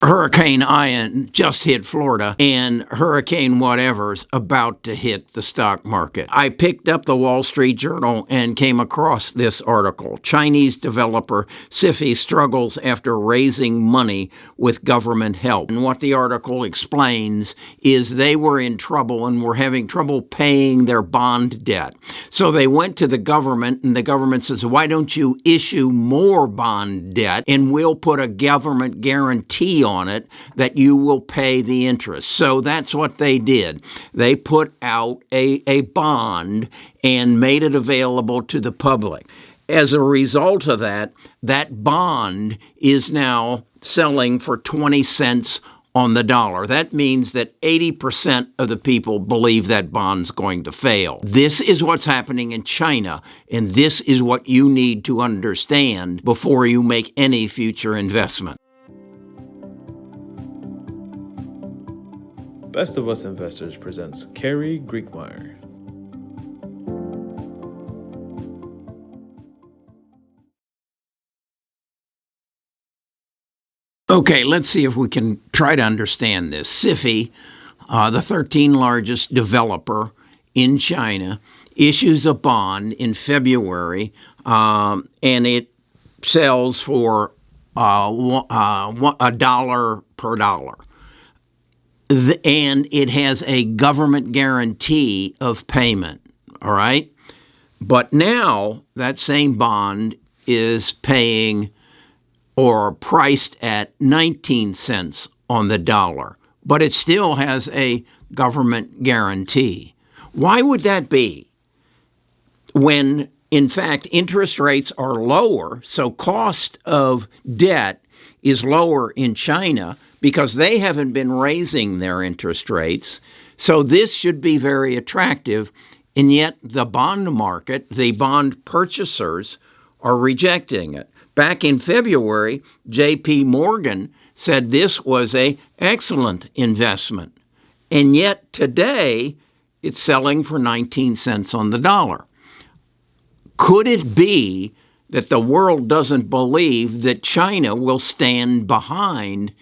Hurricane Ian just hit Florida, and Hurricane whatever's about to hit the stock market. I picked up the Wall Street Journal and came across this article. Chinese developer Sifi struggles after raising money with government help. And what the article explains is they were in trouble and were having trouble paying their bond debt. So they went to the government, and the government says, why don't you issue more bond debt, and we'll put a government guarantee on it that you will pay the interest. So that's what they did. They put out a bond and made it available to the public. As a result of that, that bond is now selling for 20 cents on the dollar. That means that 80% of the people believe that bond's going to fail. This is what's happening in China, and this is what you need to understand before you make any future investment. Best of Us Investors presents Carrie Griegmeyer. Okay, let's see if we can try to understand this. Sifi, the 13th largest developer in China, issues a bond in February, and it sells for $1 per dollar. And it has a government guarantee of payment, all right? But now that same bond is paying or priced at 19 cents on the dollar, but it still has a government guarantee. Why would that be? When, in fact, interest rates are lower, so cost of debt is lower in China, because they haven't been raising their interest rates. So this should be very attractive. And yet the bond market, the bond purchasers, are rejecting it. Back in February, J.P. Morgan said this was an excellent investment. And yet today, it's selling for 19 cents on the dollar. Could it be that the world doesn't believe that China will stand behind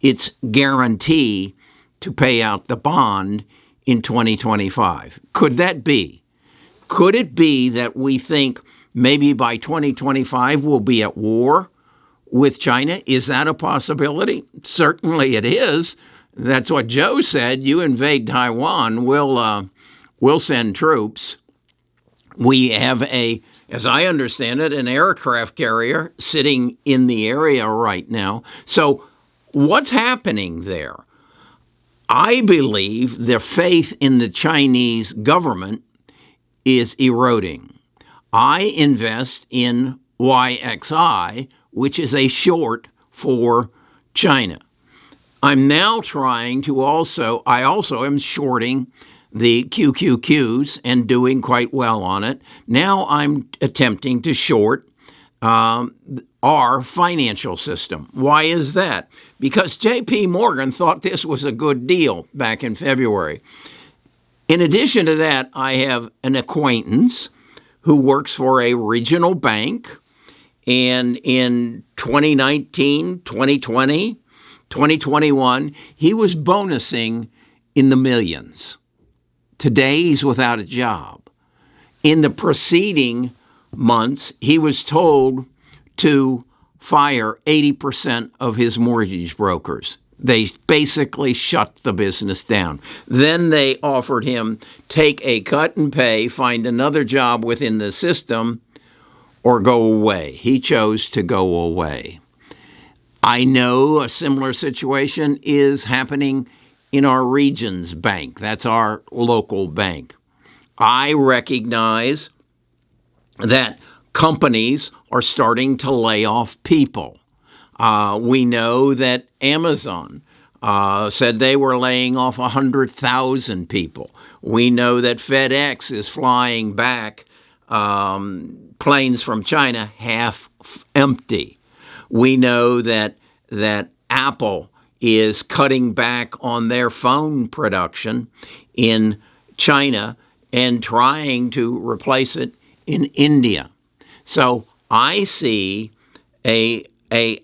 its guarantee to pay out the bond in 2025? Could that be? Could it be that we think maybe by 2025 we'll be at war with China? Is that a possibility? Certainly it is. That's what Joe said. You invade Taiwan, we'll send troops. We have as I understand it, an aircraft carrier sitting in the area right now. So what's happening there? I believe the faith in the Chinese government is eroding. I invest in YXI, which is a short for China. I'm now trying to I also am shorting the QQQs and doing quite well on it. Now I'm attempting to short our financial system. Why is that? Because J.P. Morgan thought this was a good deal back in February. In addition to that, I have an acquaintance who works for a regional bank, and in 2019, 2020, 2021, he was bonusing in the millions. Today, he's without a job. In the preceding months, he was told to fire 80% of his mortgage brokers. They basically shut the business down. Then they offered him take a cut in pay, find another job within the system, or go away. He chose to go away. I know a similar situation is happening in our region's bank. That's our local bank. I recognize that companies are starting to lay off people. We know that Amazon said they were laying off 100,000 people. We know that FedEx is flying back planes from China half empty. We know that Apple is cutting back on their phone production in China and trying to replace it in India. So I see a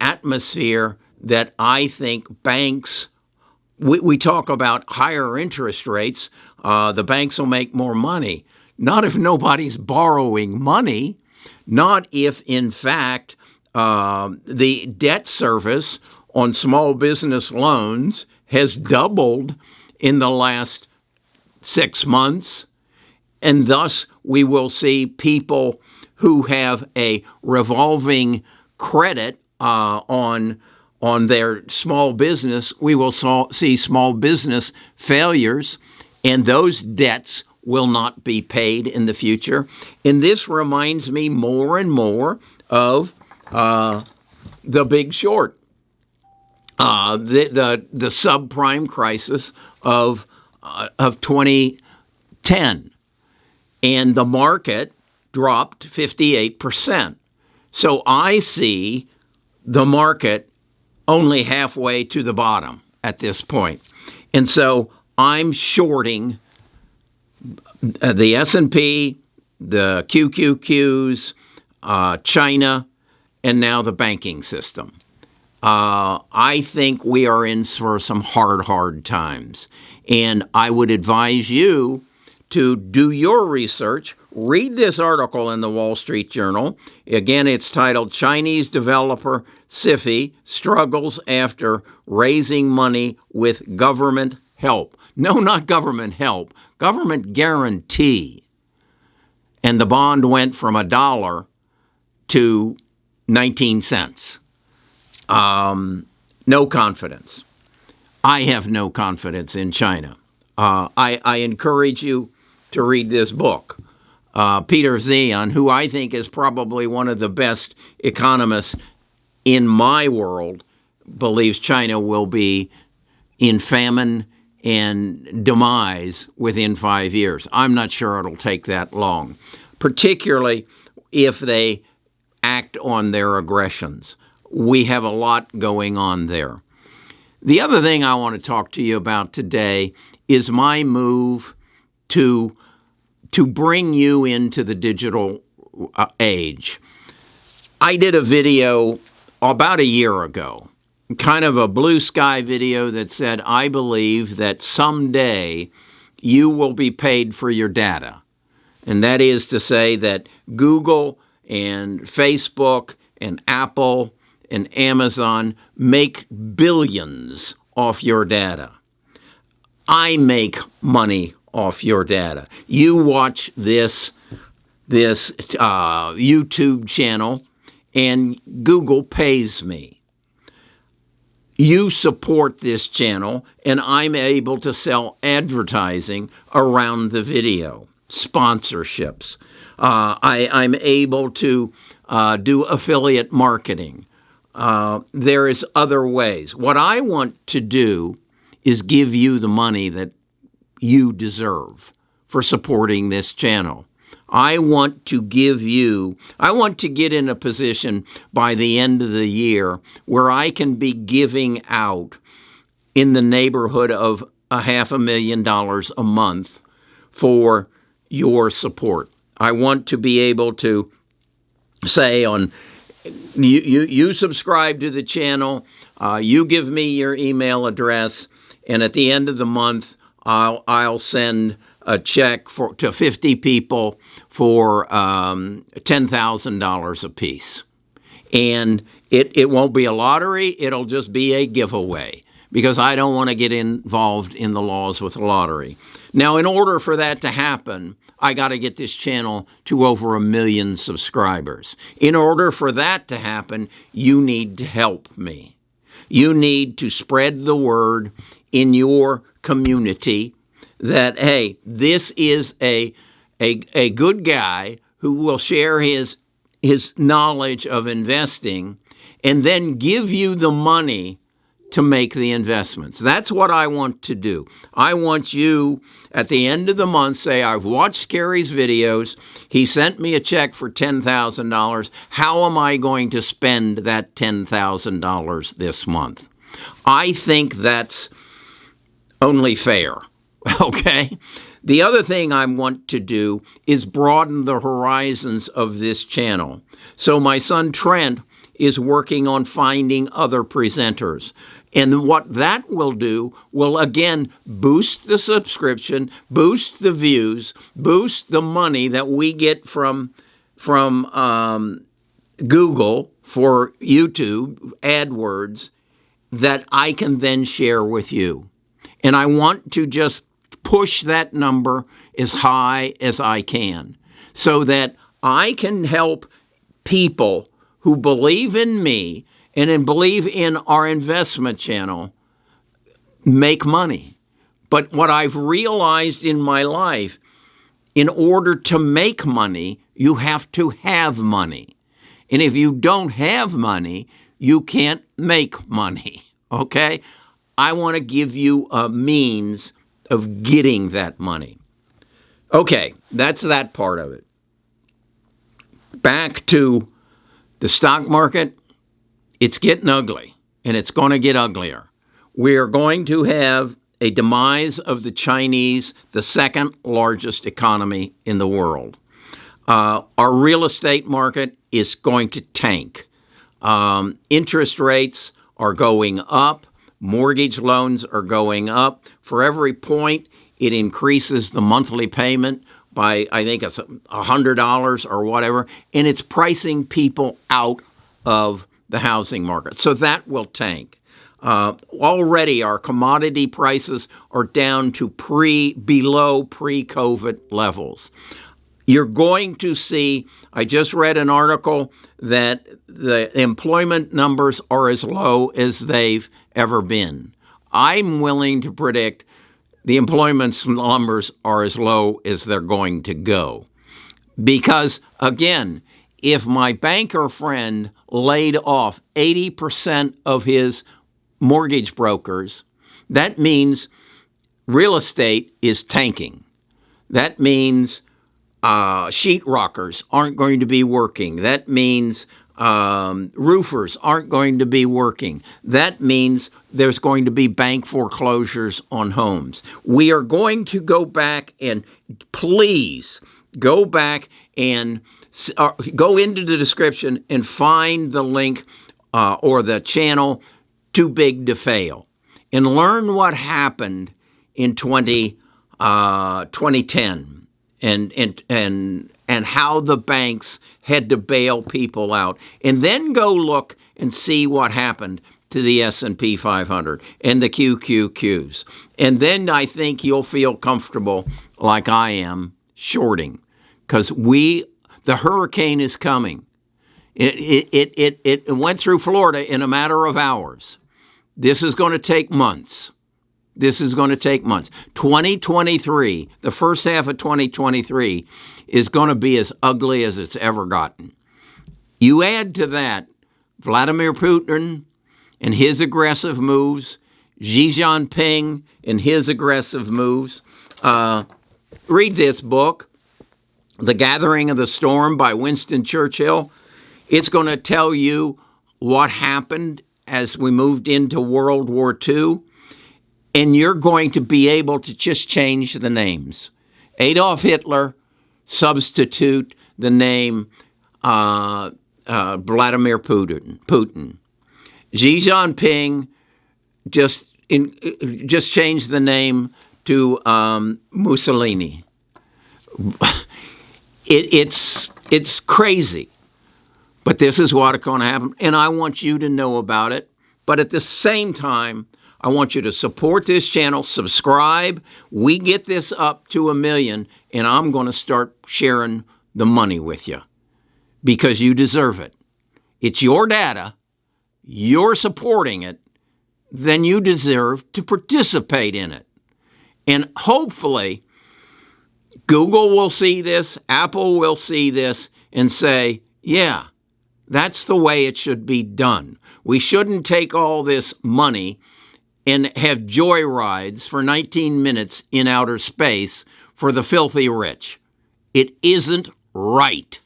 atmosphere that I think banks, we talk about higher interest rates, the banks will make more money. Not if nobody's borrowing money, not if, in fact, the debt service on small business loans has doubled in the last 6 months, and thus we will see people who have a revolving credit on their small business. We will see small business failures, and those debts will not be paid in the future. And this reminds me more and more of The Big Short, the subprime crisis of 2010, and the market dropped 58%. So I see the market only halfway to the bottom at this point. And so I'm shorting the S&P, the QQQs, China, and now the banking system. I think we are in for some hard times. And I would advise you to do your research. Read this article in the Wall Street Journal. Again, it's titled Chinese Developer Sifi Struggles After Raising Money with Government Help. No, not government help, government guarantee. And the bond went from $1 to 19 cents. No confidence. I have no confidence in China. I encourage you to read this book. Peter Zion, who I think is probably one of the best economists in my world, believes China will be in famine and demise within 5 years. I'm not sure it'll take that long, particularly if they act on their aggressions. We have a lot going on there. The other thing I want to talk to you about today is my move to bring you into the digital age. I did a video about a year ago, kind of a blue sky video that said, I believe that someday you will be paid for your data. And that is to say that Google and Facebook and Apple and Amazon make billions off your data. I make money off your data. You watch this YouTube channel, and Google pays me. You support this channel, and I'm able to sell advertising around the video, sponsorships. I'm able to do affiliate marketing. There is other ways. What I want to do is give you the money that you deserve for supporting this channel. I want to get in a position by the end of the year where I can be giving out in the neighborhood of $500,000 a month for your support. I want to be able to say you subscribe to the channel, you give me your email address, and at the end of the month, I'll send a check to 50 people for $10,000 apiece. And it won't be a lottery, it'll just be a giveaway, because I don't want to get involved in the laws with the lottery. Now, in order for that to happen, I got to get this channel to over 1 million subscribers. In order for that to happen, you need to help me. You need to spread the word in your community that, hey, this is a good guy who will share his knowledge of investing and then give you the money to make the investments. That's what I want to do. I want you at the end of the month say, I've watched Kerry's videos. He sent me a check for $10,000. How am I going to spend that $10,000 this month? I think that's only fair. Okay? The other thing I want to do is broaden the horizons of this channel. So my son Trent is working on finding other presenters. And what that will do will, again, boost the subscription, boost the views, boost the money that we get from Google for YouTube AdWords that I can then share with you. And I want to just push that number as high as I can so that I can help people who believe in me and believe in our investment channel make money. But what I've realized in my life, in order to make money, you have to have money. And if you don't have money, you can't make money, okay? I want to give you a means of getting that money. Okay, that's that part of it. Back to the stock market, it's getting ugly, and it's going to get uglier. We are going to have a demise of the Chinese, the second largest economy in the world. Our real estate market is going to tank. Interest rates are going up. Mortgage loans are going up. For every point, it increases the monthly payment by, I think it's $100 or whatever, and it's pricing people out of the housing market. So that will tank. Already our commodity prices are down to below pre-COVID levels. You're going to see, I just read an article that the employment numbers are as low as they've ever been. I'm willing to predict the employment numbers are as low as they're going to go. Because, again, if my banker friend laid off 80% of his mortgage brokers, that means real estate is tanking. That means sheetrockers aren't going to be working. That means roofers aren't going to be working. That means there's going to be bank foreclosures on homes. We are going to go back and please go back and go into the description and find the link or the channel Too Big to Fail and learn what happened in 2010 and how the banks had to bail people out. And then go look and see what happened to the S&P 500 and the QQQs. And then I think you'll feel comfortable, like I am, shorting. Because the hurricane is coming. It went through Florida in a matter of hours. This is going to take months. 2023, the first half of 2023, is going to be as ugly as it's ever gotten. You add to that Vladimir Putin and his aggressive moves, Xi Jinping and his aggressive moves. Read this book, The Gathering of the Storm by Winston Churchill. It's going to tell you what happened as we moved into World War II. And you're going to be able to just change the names. Adolf Hitler, substitute the name Vladimir Putin. Xi Jinping, just change the name to Mussolini. It's crazy, but this is what's going to happen, and I want you to know about it. But at the same time, I want you to support this channel, subscribe. We get this up to 1 million, and I'm going to start sharing the money with you because you deserve it. It's your data. You're supporting it. Then you deserve to participate in it. And hopefully, Google will see this, Apple will see this, and say, yeah, that's the way it should be done. We shouldn't take all this money and have joyrides for 19 minutes in outer space for the filthy rich. It isn't right.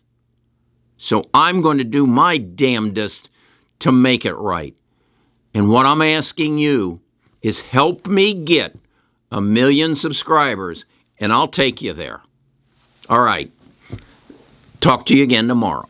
So I'm going to do my damnedest to make it right. And what I'm asking you is help me get 1 million subscribers, and I'll take you there. All right. Talk to you again tomorrow.